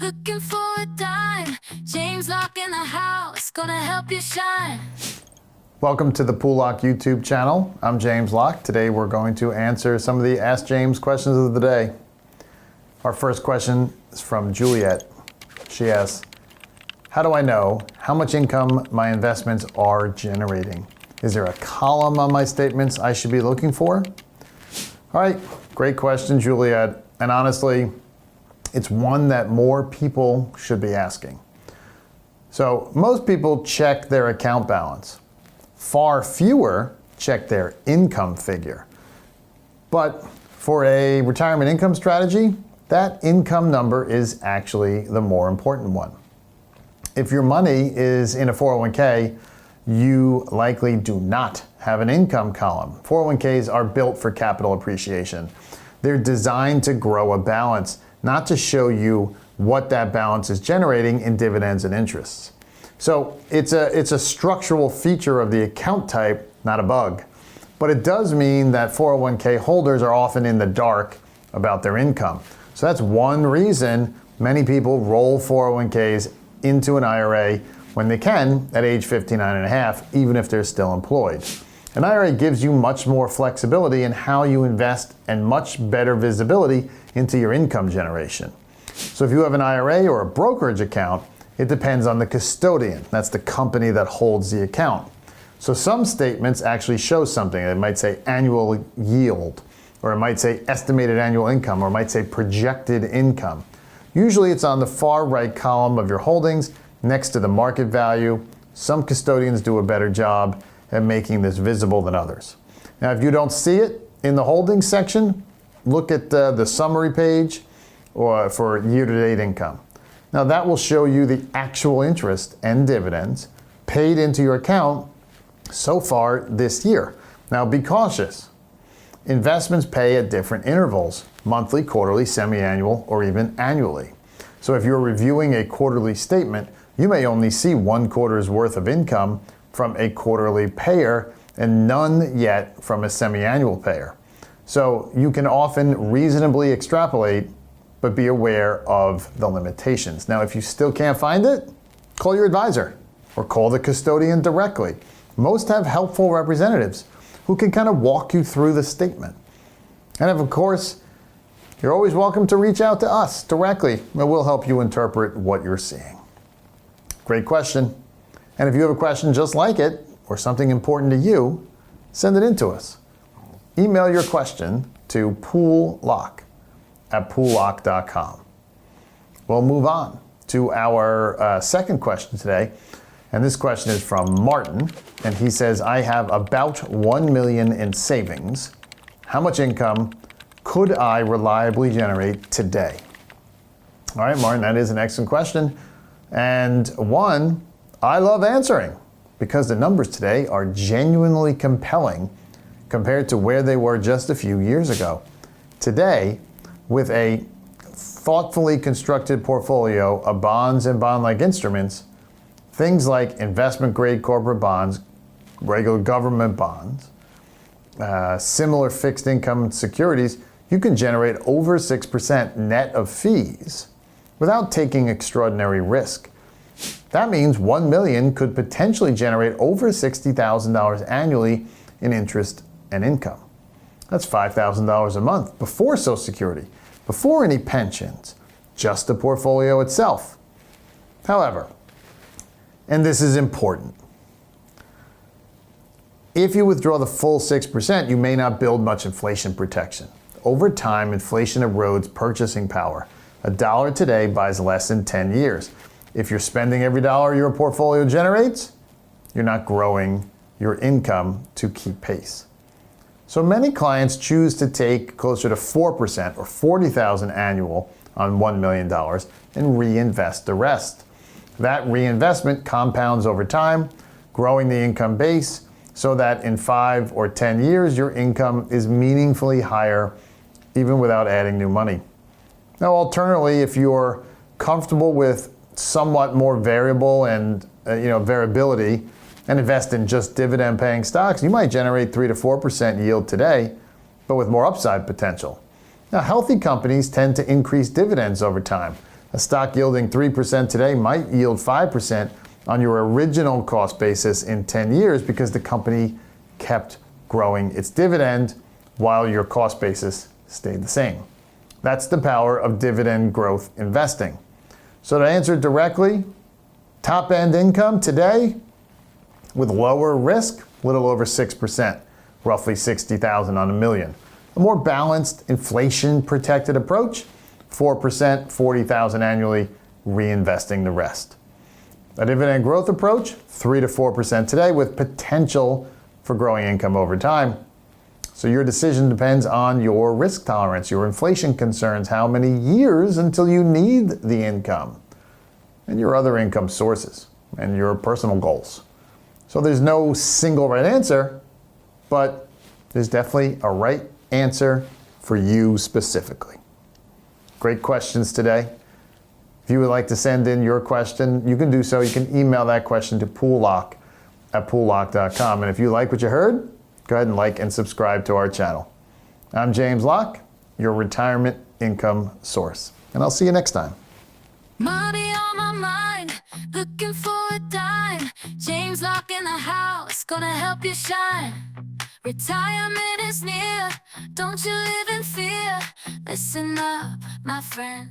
Looking for a dime. James Locke in the house, gonna help you shine. Welcome to the Poole Locke YouTube channel. I'm James Locke. Today we're going to answer some of the Ask James questions of the day. Our first question is from Juliet. She asks, how do I know how much income my investments are generating? Is there a column on my statements I should be looking for? All right, great question, Juliet. And honestly, it's one that more people should be asking. So most people check their account balance. Far fewer check their income figure. But for a retirement income strategy, that income number is actually the more important one. If your money is in a 401k, you likely do not have an income column. 401ks are built for capital appreciation. They're designed to grow a balance, not to show you what that balance is generating in dividends and interests. So it's a structural feature of the account type, not a bug. But it does mean that 401k holders are often in the dark about their income. So that's one reason many people roll 401ks into an IRA when they can at age 59 and a half, even if they're still employed. An IRA gives you much more flexibility in how you invest and much better visibility into your income generation. So if you have an IRA or a brokerage account, it depends on the custodian. That's the company that holds the account. So some statements actually show something. It might say annual yield, or it might say estimated annual income, or it might say projected income. Usually it's on the far right column of your holdings next to the market value. Some custodians do a better job at making this visible than others. Now, if you don't see it in the holdings section, look at the summary page or for year-to-date income. Now, that will show you the actual interest and dividends paid into your account so far this year. Now, be cautious. Investments pay at different intervals, monthly, quarterly, semi-annual, or even annually. So if you're reviewing a quarterly statement, you may only see 1 quarter's worth of income from a quarterly payer and none yet from a semi-annual payer. So you can often reasonably extrapolate, but be aware of the limitations. Now, if you still can't find it, call your advisor or call the custodian directly. Most have helpful representatives who can kind of walk you through the statement. And of course, you're always welcome to reach out to us directly, and we'll help you interpret what you're seeing. Great question. And if you have a question just like it, or something important to you, send it in to us. Email your question to poollocke@poollocke.com. We'll move on to our second question today. And this question is from Martin. And he says, I have about 1 million in savings. How much income could I reliably generate today? All right, Martin, that is an excellent question. And one I love answering because the numbers today are genuinely compelling compared to where they were just a few years ago. Today, with a thoughtfully constructed portfolio of bonds and bond-like instruments, things like investment-grade corporate bonds, regular government bonds, similar fixed income securities, you can generate over 6% net of fees without taking extraordinary risk. That means 1 million could potentially generate over $60,000 annually in interest and income. That's $5,000 a month before Social Security, before any pensions, just the portfolio itself. However, and this is important, if you withdraw the full 6%, you may not build much inflation protection. Over time, inflation erodes purchasing power. $1 today buys less in 10 years. If you're spending every dollar your portfolio generates, you're not growing your income to keep pace. So many clients choose to take closer to 4% or $40,000 annual on $1 million and reinvest the rest. That reinvestment compounds over time, growing the income base so that in 5 or 10 years, your income is meaningfully higher even without adding new money. Now, alternatively, if you're comfortable with somewhat more variable and variability and invest in just dividend-paying stocks, you might generate 3 to 4% yield today, but with more upside potential. Now, healthy companies tend to increase dividends over time, A stock yielding 3% today might yield 5% on your original cost basis in 10 years because the company kept growing its dividend while your cost basis stayed the same. That's the power of dividend growth investing. So to answer directly, top end income today with lower risk, a little over 6%, roughly 60,000 on a million. A more balanced inflation protected approach, 4%, 40,000 annually, reinvesting the rest. A dividend growth approach, 3 to 4% today with potential for growing income over time. So your decision depends on your risk tolerance, your inflation concerns, how many years until you need the income, and your other income sources, and your personal goals. So there's no single right answer, but there's definitely a right answer for you specifically. Great questions today. If you would like to send in your question, you can do so. You can email that question to poollocke@poollocke.com. And if you like what you heard, go ahead and like and subscribe to our channel. I'm James Locke, your retirement income source. And I'll see you next time. Money on my mind, looking for a dime. James Locke in the house, gonna help you shine. Retirement is near, don't you live in fear. Listen up, my friend.